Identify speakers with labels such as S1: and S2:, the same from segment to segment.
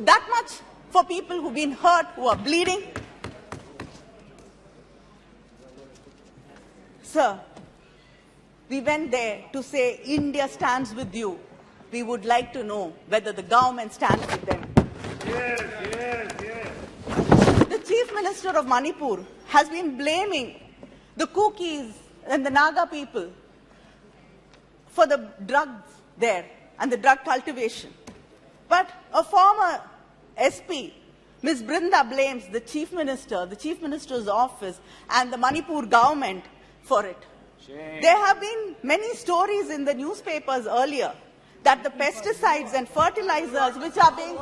S1: that much for people who've been hurt, who are bleeding. Sir, we went there to say India stands with you. We would like to know whether the government stands with them.
S2: Yes, yes, yes.
S1: The Chief Minister of Manipur has been blaming the Kukis and the Naga people for the drugs there and the drug cultivation. But a former SP, Ms. Brinda, blames the Chief Minister, the Chief Minister's office, and the Manipur government for it.
S2: Shame.
S1: There have been many stories in the newspapers earlier that the pesticides and fertilizers which are being...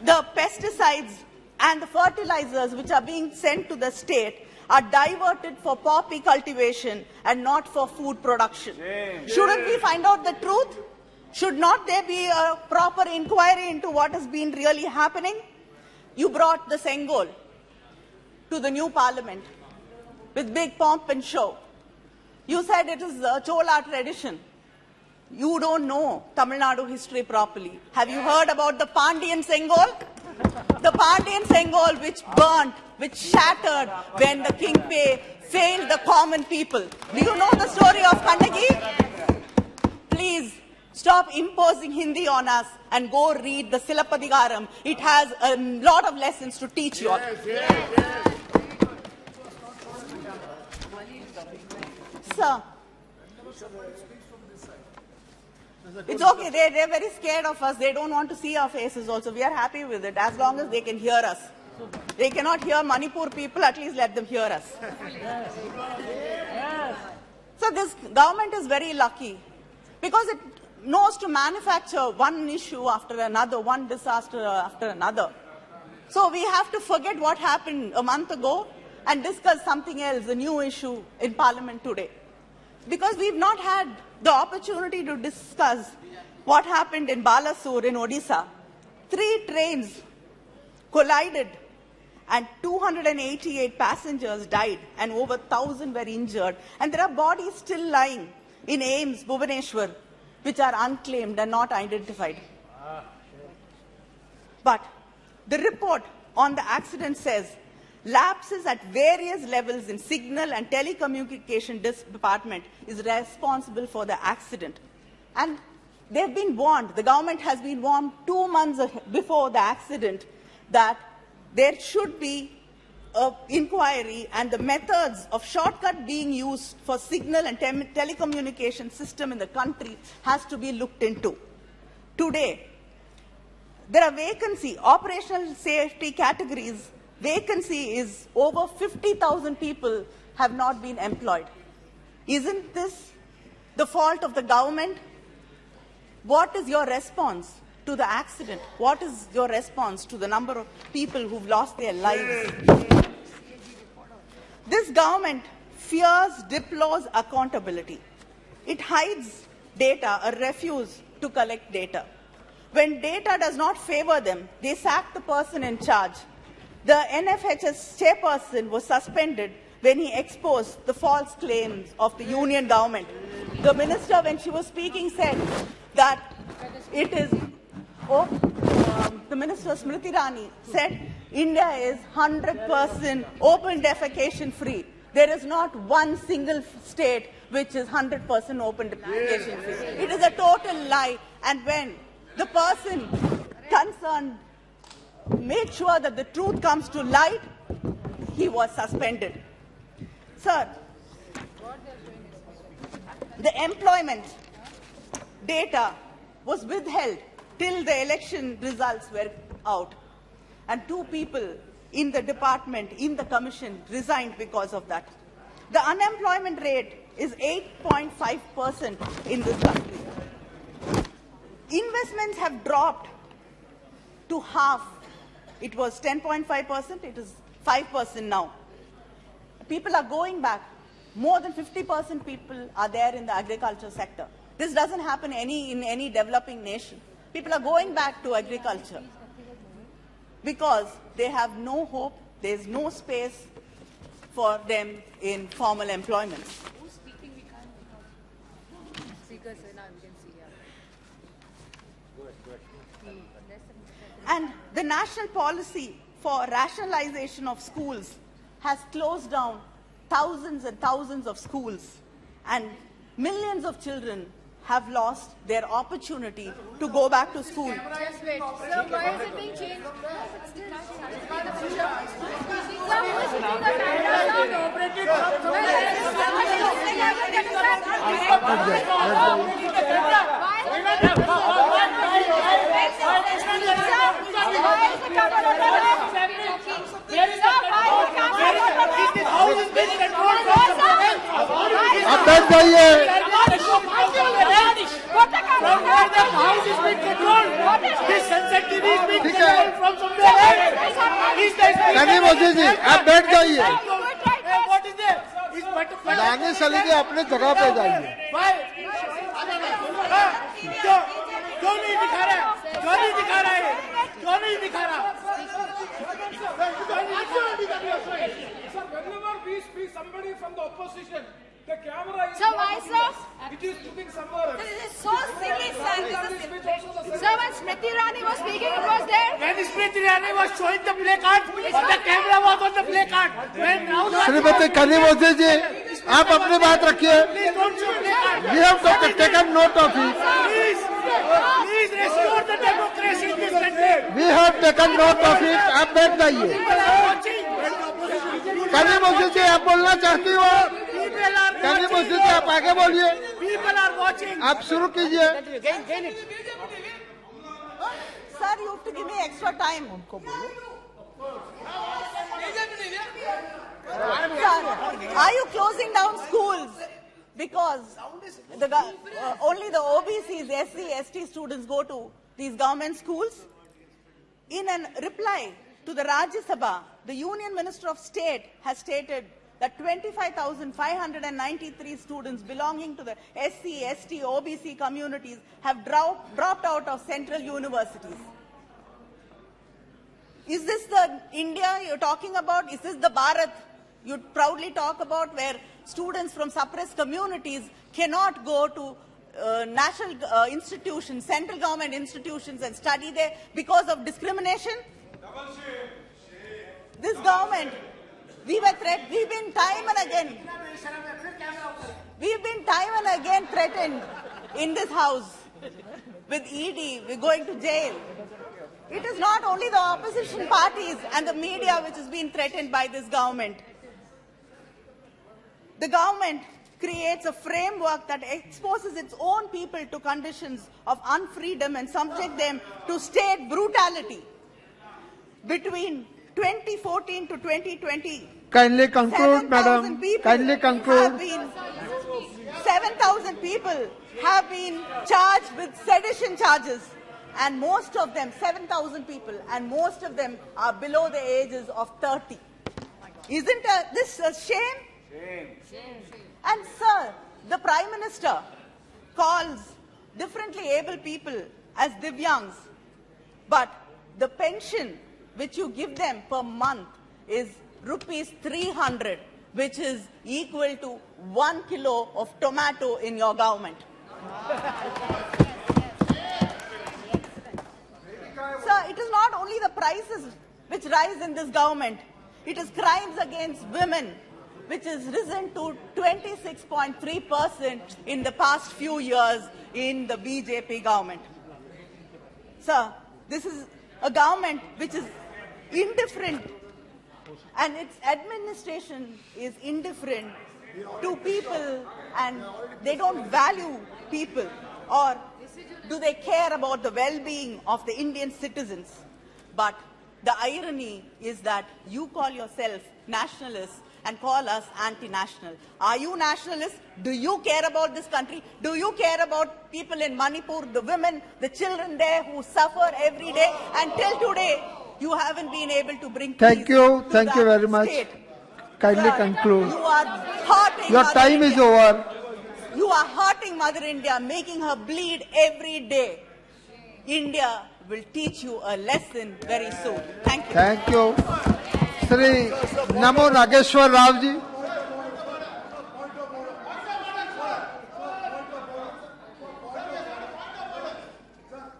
S1: The pesticides and the fertilizers which are being sent to the state are diverted for poppy cultivation and not for food production. Shouldn't we find out the truth? Should not there be a proper inquiry into what has been really happening? You brought the Sengol to the new parliament with big pomp and show. You said it is a Chola tradition. You don't know Tamil Nadu history properly. Have you heard about the Pandian Sengol? The Pandian Sengol which burnt, which shattered when the King Pei failed the common people. Do you know the story of Kannagi? Please stop imposing Hindi on us and go read the Silapadigaram. It has a lot of lessons to teach you all.
S2: Yes, yes, yes.
S1: Sir, it's okay. They're very scared of us. They don't want to see our faces also. We are happy with it as long as they can hear us. They cannot hear Manipur people, at least let them hear us. So this government is very lucky because it knows to manufacture one issue after another, one disaster after another. So we have to forget what happened a month ago and discuss something else, a new issue in Parliament today. Because we've not had the opportunity to discuss what happened in Balasore in Odisha. 3 trains collided and 288 passengers died and over 1,000 were injured. And there are bodies still lying in Ames, Bhubaneswar, which are unclaimed and not identified. But the report on the accident says lapses at various levels in signal and telecommunication department is responsible for the accident. And they've been warned, the government has been warned 2 months before the accident that there should be an inquiry and the methods of shortcut being used for signal and telecommunication system in the country has to be looked into. Today, there are vacancy, operational safety categories. Vacancy is over 50,000 people have not been employed. Isn't this the fault of the government? What is your response to the accident? What is your response to the number of people who've lost their lives? This government fears, deplores accountability. It hides data or refuses to collect data. When data does not favor them, they sack the person in charge. The NFHS chairperson was suspended when he exposed the false claims of the union government. The minister, when she was speaking, said that it is, the minister Smriti Irani said, India is 100% open defecation free. There is not one single state which is 100% open defecation free. It is a total lie. And when the person concerned made sure that the truth comes to light, he was suspended. Sir, the employment data was withheld till the election results were out. And 2 people in the department, in the commission, resigned because of that. The unemployment rate is 8.5% in this country. Investments have dropped to half. It was 10.5%, it is 5% now. People are going back. More than 50% people are there in the agriculture sector. This doesn't happen in any developing nation. People are going back to agriculture because they have no hope, there's no space for them in formal employment.
S3: Who's speaking? We can't. Speakers, now we can see. Yeah.
S2: Go ahead.
S1: And the national policy for rationalization of schools has closed down thousands and thousands of schools, and millions of children have lost their opportunity to go back to school.
S3: Just wait. So why is it being changed?
S4: आप बैठ जाइए। कहीं मोदी जी आप बैठ जाइए। लाने सलीके अपने जगह पे जाइए।
S5: क्यों नहीं दिखा रहा है? क्यों नहीं दिखा रहा है? क्यों नहीं दिखा रहा?
S2: Sir, whenever we speak somebody from the opposition, the camera is.
S3: So why, sir?
S2: It is looking somewhere.
S3: This is so silly, sir.
S2: Speech also the same.
S3: Sir, when Smriti Irani was speaking, it was there.
S5: When Smriti Irani was showing the play card, the camera was on the play card. When Rahul Gandhi
S4: Shrimati कहीं मोदी जी आप अपनी बात रखिए।
S5: please don't show play card.
S4: We have taken note of it.
S5: Please restore the democracy in this country.
S4: We have taken note of it. आप बैठ जाइए।
S5: People are watching.
S4: कहीं मोदी जी आप बोलना चाहती हो?
S5: People are
S4: कहीं मोदी
S5: watching.
S4: जी आप आगे बोलिए।
S5: People are watching.
S4: आप शुरू कीजिए।
S1: Sir, you have to give me extra time. Sir, are you closing down schools because only the OBCs, SC, ST students go to these government schools? In a reply to the Rajya Sabha, the Union Minister of State has stated that 25,593 students belonging to the SC, ST, OBC communities have dropped out of central universities. Is this the India you're talking about? Is this the Bharat you proudly talk about, where students from suppressed communities cannot go to national institutions, central government institutions and study there because of discrimination? This government, we've been time and again threatened in this house with ED, we're going to jail. It is not only the opposition parties and the media which has been threatened by this government. The government creates a framework that exposes its own people to conditions of unfreedom and subject them to state brutality. Between 2014 to 2020,
S4: Kindly conclude, madam. Kindly conclude.
S1: 7,000 people have been charged with sedition charges, and most of them, 7,000 people, and most of them are below the ages of 30. Isn't this a shame? And sir, the Prime Minister calls differently able people as Divyangs, but the pension which you give them per month is rupees 300, which is equal to 1 kilo of tomato in your government. Sir, it is not only the prices which rise in this government, it is crimes against women, which has risen to 26.3% in the past few years in the BJP government. Sir, this is a government which is indifferent, and its administration is indifferent to people, and they don't value people, or do they care about the well-being of the Indian citizens? But the irony is that you call yourself nationalists and call us anti-national. Are you nationalists? Do you care about this country? Do you care about people in Manipur, the women, the children there who suffer every day? Until today, you haven't been able to bring peace.
S4: Thank you.
S1: to
S4: Thank you
S1: that
S4: very much.
S1: state.
S4: Kindly
S1: Sir,
S4: conclude.
S1: You are hurting
S4: Your
S1: Mother
S4: time is
S1: India.
S4: over.
S1: You are hurting Mother India, making her bleed every day. India will teach you a lesson very soon. Thank you.
S4: Thank you. Shri Namo Nageshwar Rao ji.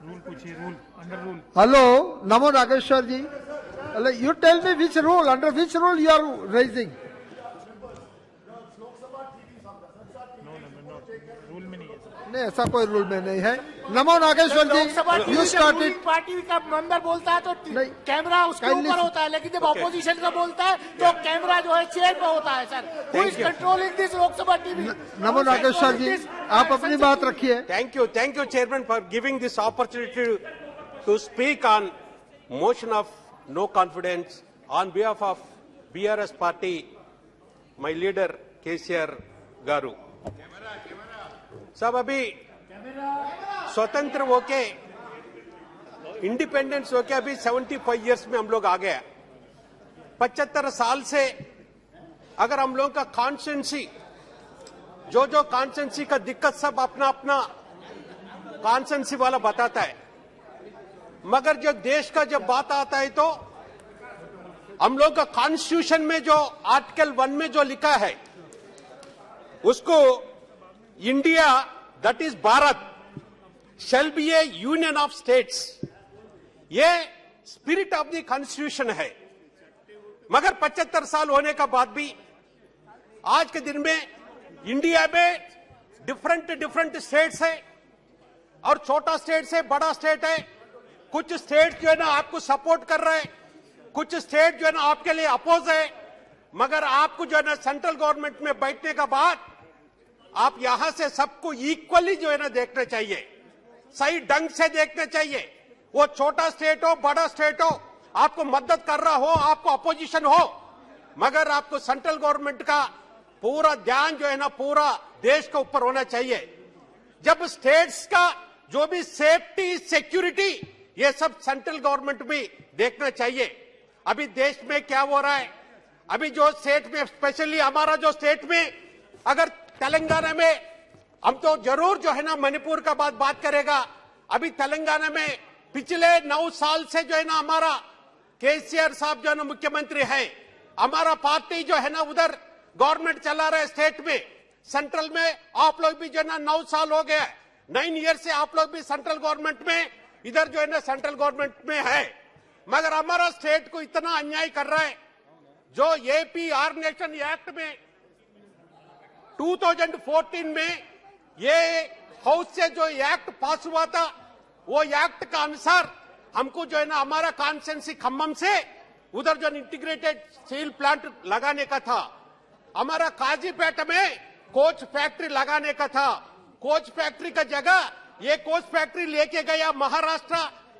S6: Rule पूछिए rule under
S2: rule.
S4: Hello, Namo Nageshwar ji. Hello, you tell me which rule, under which rule you are raising?
S2: Rule में नहीं है.
S4: नहीं, ऐसा कोई rule में नहीं है. नमो नागेश्वर
S5: लोकसभा
S4: जी,
S5: टीवी
S4: you
S5: जब
S4: started.
S5: रूलिंग पार्टी का मेंबर बोलता है तो
S4: नहीं,
S5: कैमरा उसके
S4: kindly-
S5: ऊपर होता है, लेकिन जब ऑपोजिशन का बोलता है तो कैमरा जो है चेयर पे होता है. Sir, who is controlling this Lok Sabha TV?
S4: नमो नागेश्वर जी, आप अपनी बात रखिए.
S6: Thank you, Chairman, for giving this opportunity to speak on motion of no confidence on behalf of BRS party, my leader KCR Garu. सब अभी स्वतंत्र होके इंडिपेंडेंस होके अभी 75 इयर्स में हम लोग आ गए. 75 साल से अगर हम लोगों का कॉन्स्टिट्यूंसी जो कॉन्स्टिट्यूंसी का दिक्कत सब अपना अपना कॉन्स्टिट्यूंसी वाला बताता है, मगर जो देश का जब बात आता है तो हम लोग का कॉन्स्टिट्यूशन में जो आर्टिकल 1 में जो लिखा है उसको India that is Bharat shall be A union of states, ये स्पिरिट ऑफ द कॉन्स्टिट्यूशन है. मगर 75 साल होने का बाद भी आज के दिन में इंडिया में डिफरेंट स्टेट्स है और छोटा स्टेट है, बड़ा स्टेट है. कुछ स्टेट जो है ना आपको सपोर्ट कर रहे हैं, कुछ स्टेट जो है ना आपके लिए अपोज है. मगर आपको जो है ना सेंट्रल गवर्नमेंट में बैठने का बाद आप यहां से सबको इक्वली जो है ना देखना चाहिए, सही ढंग से देखना चाहिए. वो छोटा स्टेट हो, बड़ा स्टेट हो, आपको मदद कर रहा हो, आपको अपोजिशन हो, मगर आपको सेंट्रल गवर्नमेंट का पूरा ध्यान जो है ना पूरा देश के ऊपर होना चाहिए. जब स्टेट्स का जो भी सेफ्टी सिक्योरिटी ये सब सेंट्रल गवर्नमेंट भी देखना चाहिए. अभी देश में क्या हो रहा है, अभी जो स्टेट में स्पेशली हमारा जो स्टेट में अगर तेलंगाना में हम तो जरूर जो है ना मणिपुर का बात करेगा. अभी तेलंगाना में पिछले 9 साल से जो है ना हमारा केसीआर साहब जो है ना मुख्यमंत्री है, हमारा पार्टी जो है ना उधर गवर्नमेंट चला रहा है स्टेट में. सेंट्रल में आप लोग भी जो है ना 9 साल हो गया, 9 ईयर से आप लोग भी सेंट्रल गवर्नमेंट में इधर जो है ना सेंट्रल गवर्नमेंट में है. मगर हमारा स्टेट को इतना अन्याय कर रहा है. जो एपीआर नेशन एक्ट में 2014 में ये हाउस से जो एक्ट पास हुआ था, वो एक्ट का अनुसार हमको जो है ना हमारा कॉन्स्टिट्यूंसी खम्मम से उधर जो इंटीग्रेटेड स्टील प्लांट लगाने का था. हमारा काजीपेट में कोच फैक्ट्री लगाने का था. कोच फैक्ट्री का जगह ये कोच फैक्ट्री लेके गया महाराष्ट्र,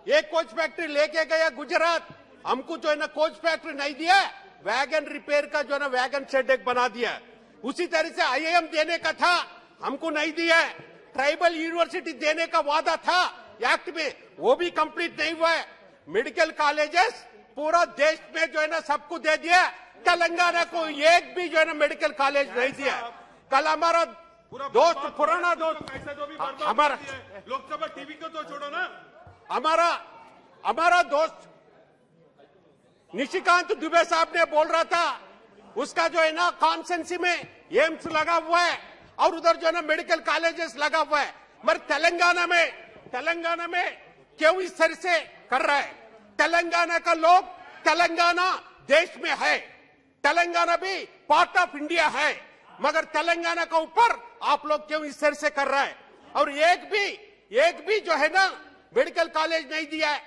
S6: ये कोच फैक्ट्री लेके गया गुजरात. हमको जो है ना कोच फैक्ट्री नहीं दिया, वैगन रिपेयर का जो है ना वैगन शेड एक बना दिया. उसी तरह से आईआईएम देने का था, हमको नहीं दिया. ट्राइबल यूनिवर्सिटी देने का वादा था एक्ट में, वो भी कंप्लीट नहीं हुआ है. मेडिकल कॉलेजेस पूरा देश में जो है ना सबको दे दिया, तेलंगाना को एक भी जो है ना मेडिकल कॉलेज नहीं दिया. कल हमारा दोस्त पुराना दोस्त हमारा
S2: लोकसभा टीवी को तो छोड़ो ना,
S6: हमारा दोस्त निशिकांत दुबे साहब ने बोल रहा था उसका जो है ना कॉन्स्टिट्यूंसी में एम्स लगा हुआ है और उधर जो है ना मेडिकल कॉलेजेस लगा हुआ है. मगर तेलंगाना में क्यों इस तरह से कर रहा है? तेलंगाना का लोग, तेलंगाना देश में है, तेलंगाना भी पार्ट ऑफ इंडिया है, मगर तेलंगाना का ऊपर आप लोग क्यों इस तरह से कर रहा है? और एक भी जो है ना मेडिकल कॉलेज नहीं दिया है.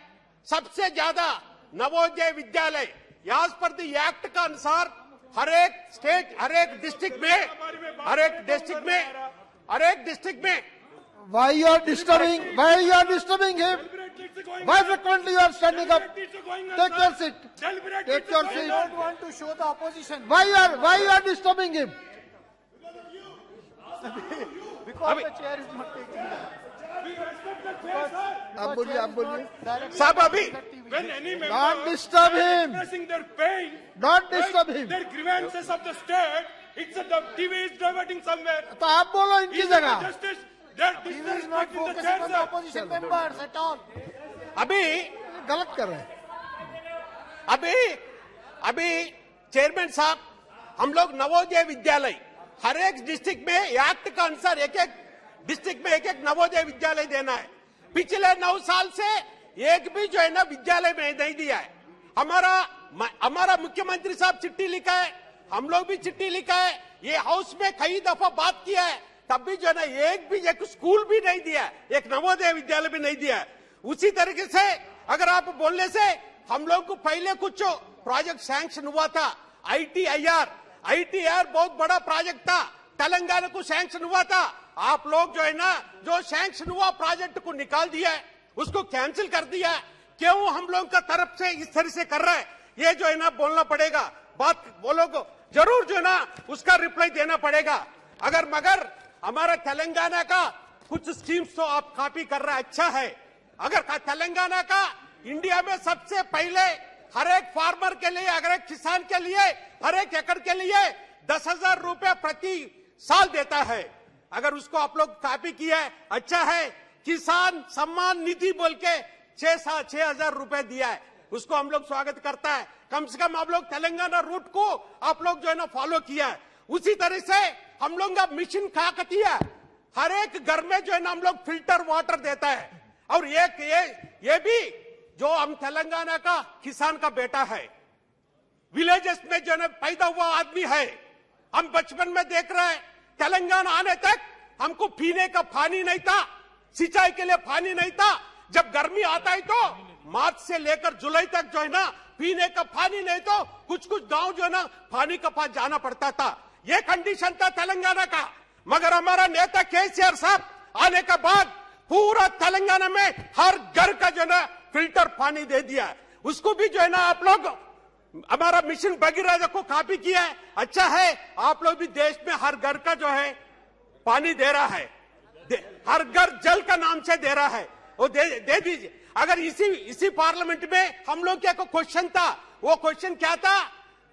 S6: सबसे ज्यादा Navodaya Vidyalaya as per the act का अनुसार हर एक स्टेट, हर एक डिस्ट्रिक्ट में
S4: Why you are disturbing? Why you are disturbing him? Why frequently you are standing up? Take your seat. Take your
S5: I
S4: seat.
S5: don't want to show the opposition
S4: Why you are disturbing him?
S5: because the chair is not taking that.
S4: आप बोलिए.
S6: साहब अभी
S2: when any member
S4: Don't disturb him.
S2: expressing their pain,
S4: Don't disturb him.
S2: their grievances of the state, it's the TV is diverting somewhere.
S4: तो आप बोलो इनकी
S2: Is there
S4: जगह.
S2: justice? They're
S5: He is not
S2: disrespecting the
S5: focusing
S2: chair,
S5: on the
S2: sir.
S5: opposition members at all.
S4: गलत कर रहे हैं.
S6: अभी चेयरमैन साहब, हम लोग नवोदय विद्यालय हर एक डिस्ट्रिक्ट में एक्ट का अनुसार एक डिस्ट्रिक्ट में एक नवोदय विद्यालय देना है. पिछले 9 साल से एक भी जो है ना विद्यालय में नहीं दिया है। हमारा मुख्यमंत्री साहब चिट्ठी लिखा है, हम लोग भी चिट्ठी लिखा है, ये हाउस में कई दफा बात किया है, तब भी जो है ना एक स्कूल भी नहीं दिया, एक नवोदय विद्यालय भी नहीं दिया। उसी तरीके से अगर आप बोलने से हम लोग को पहले कुछ प्रोजेक्ट सैंक्शन हुआ था, आईटीआर बहुत बड़ा प्रोजेक्ट था, तेलंगाना को सैंक्शन हुआ था। आप लोग जो है ना जो सैंक्शन हुआ प्रोजेक्ट को निकाल दिया है, उसको कैंसिल कर दिया है। क्यों हम लोग का तरफ से इस तरह से कर रहा है, ये जो है ना बोलना पड़ेगा, बात बोलो को जरूर जो है ना उसका रिप्लाई देना पड़ेगा। मगर हमारा तेलंगाना का कुछ स्कीम्स तो आप कॉपी कर रहा है, अच्छा है। अगर तेलंगाना का इंडिया में सबसे पहले हर एक फार्मर के लिए, हर एक किसान के लिए, हर एक एकड़ के लिए 10,000 रुपए प्रति साल देता है। अगर उसको आप लोग कॉपी किया है, अच्छा है। किसान सम्मान निधि बोल के 6,000 रुपए दिया है, उसको हम लोग स्वागत करता है। कम से कम आप लोग तेलंगाना रूट को आप लोग जो है ना फॉलो किया है। उसी तरह से हम लोग का मिशन काकतिया, हर एक घर में जो है ना हम लोग फिल्टर वाटर देता है। और ये भी जो हम तेलंगाना का किसान का बेटा है, विलेजेस में जो है पैदा हुआ आदमी है। हम बचपन में देख रहे हैं, तेलंगाना आने तक हमको पीने का पानी नहीं था, सिंचाई के लिए पानी नहीं था। जब गर्मी आता है तो मार्च से लेकर जुलाई तक जो है ना पीने का पानी नहीं, तो कुछ गांव जो है ना पानी का पास जाना पड़ता था। ये कंडीशन था तेलंगाना का। मगर हमारा नेता केसीआर साहब आने के बाद पूरा तेलंगाना में हर घर का जो है ना फिल्टर पानी दे दिया है। उसको भी जो है ना आप लोग हमारा मिशन भगीरथ को कॉपी किया है, अच्छा है। आप लोग भी देश में हर घर का जो है पानी दे रहा है, हर घर जल का नाम से दे रहा है, वो दे दीजिए। अगर इसी पार्लियामेंट में हम लोग क्या क्वेश्चन था, वो क्वेश्चन क्या था,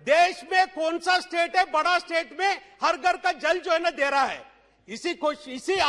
S6: देश में कौन सा स्टेट है बड़ा स्टेट में हर घर का जल जो है ना दे रहा है। इसी